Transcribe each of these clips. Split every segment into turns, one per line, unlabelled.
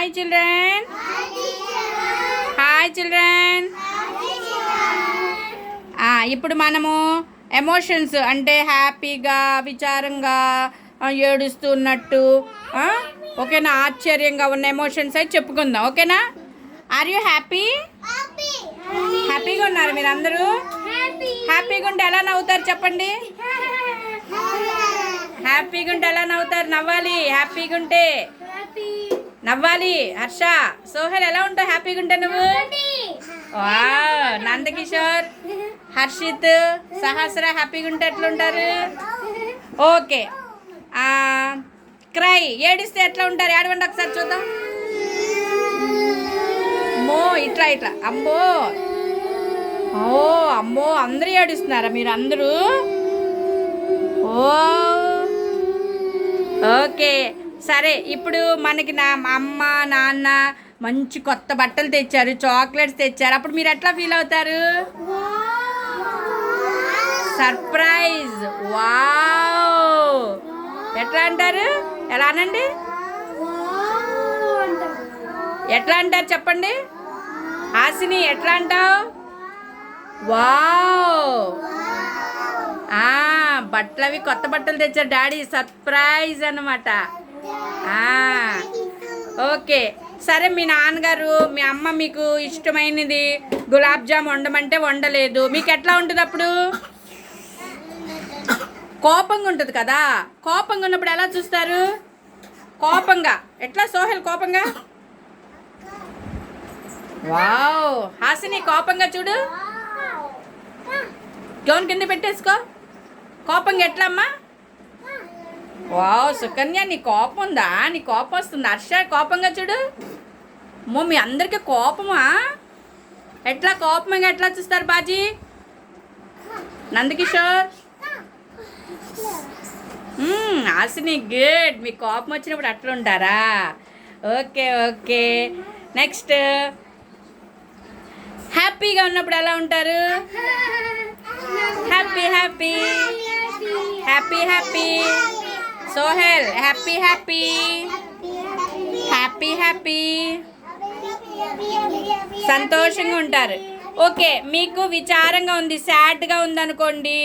Hi children. Hi children. ఇప్పుడు మనము emotions అంటే హ్యాపీగా, విచారంగా, ఏడుస్తున్నట్టు, ఓకేనా, ఆశ్చర్యంగా ఉన్న ఎమోషన్స్ అయితే చెప్పుకుందాం. ఓకేనా? Are you happy? హ్యాపీగా ఉన్నారు మీరు అందరూ? హ్యాపీగా ఉంటే ఎలా నవ్వుతారు చెప్పండి? హ్యాపీగా ఉంటే ఎలా నవ్వుతారు? నవ్వాలి. హ్యాపీగా ఉంటే నవ్వాలి. హర్ష, సోహెల్ ఎలా ఉంటావు హ్యాపీగా ఉంటే నువ్వు? నందకిషోర్, హర్షిత్, సహస్ర హ్యాపీగా ఉంటే ఎట్లుంటారు? ఓకే. క్రై, ఏడిస్తే ఎట్లా ఉంటారు? ఏడవండి ఒకసారి చూద్దాం. అమ్మో, ఇట్లా ఇట్లా. అమ్మో, అమ్మో, అందరూ ఏడుస్తున్నారా మీరు అందరూ? ఓకే, సరే. ఇప్పుడు మనకి నా అమ్మ నాన్న మంచి కొత్త బట్టలు తెచ్చారు, చాక్లెట్స్ తెచ్చారు. అప్పుడు మీరు ఎట్లా ఫీల్ అవుతారు? సర్ప్రైజ్. వావ్. ఎట్లా అంటారు? ఎలా అనండి? ఎట్లా అంటారు చెప్పండి? హాసిని ఎట్లా అంటావు? వావ్. బట్టలు అవి కొత్త బట్టలు తెచ్చారు డాడీ, సర్ప్రైజ్ అన్నమాట. ఓకే, సరే. మీ నాన్నగారు మీ అమ్మ మీకు ఇష్టమైనది గులాబ్ జామ్ వండమంటే వండలేదు. మీకు ఎట్లా ఉంటుంది అప్పుడు? కోపంగా ఉంటుంది కదా. కోపంగా ఉన్నప్పుడు ఎలా చూస్తారు? కోపంగా. ఎట్లా సోహెల్ కోపంగా? వావ్. హాసిని కోపంగా చూడు. గౌన్ కింద పెట్టేసుకో. కోపంగా ఎట్లా అమ్మా? వావ్. సుకన్య, నీ కోపం ఉందా? నీ కోపం వస్తుంది. హర్ష కోపంగా చూడు. అమ్మో, మీ అందరికీ కోపమా? ఎట్లా కోపంగా ఎట్లా చూస్తారు బాజీ? నందకిషోర్, హాసిని గుడ్. మీ కోపం వచ్చినప్పుడు అట్లా ఉంటారా? Okay okay. నెక్స్ట్, హ్యాపీగా ఉన్నప్పుడు ఎలా ఉంటారు? Happy happy happy happy. Sohail happy happy happy happy, సంతోషంగా ఉంటారు. ఓకే, మీకు విచారంగా ఉంది, సాడ్గా ఉందనుకోండి,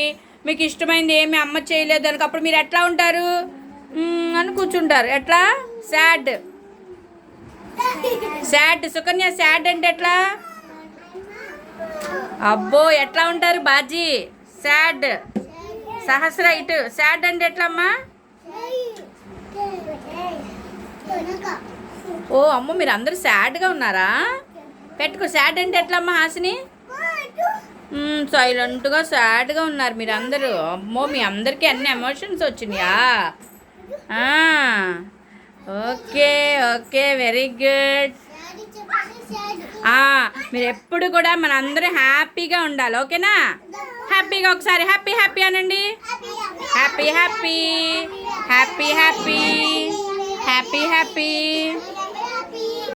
మీకు ఇష్టమైంది ఏమి అమ్మ చేయలేదు అనుకో, అప్పుడు మీరు ఎట్లా ఉంటారు అని కూర్చుంటారు. ఎట్లా? సాడ్. సాడ్. సుకన్య సాడ్ అంటే ఎట్లా? అబ్బో, ఎట్లా ఉంటారు బాజీ? సాడ్. సహస్ర ఇటు సాడ్ అంటే ఎట్లమ్మా? ఓ అమ్మో, మీరు అందరూ సాడ్గా ఉన్నారా? పెట్టుకో. సాడ్ అంటే ఎట్లమ్మా హాసిని? సైలెంట్గా సాడ్గా ఉన్నారు మీరు అందరూ. అమ్మో, మీ అందరికీ అన్ని ఎమోషన్స్ వచ్చినాయా? Okay okay, very good. మీరు ఎప్పుడు కూడా మన అందరూ హ్యాపీగా ఉండాలి. ఓకేనా? హ్యాపీగా ఒకసారి హ్యాపీ హ్యాపీ అనండి. Happy happy happy happy happy happy.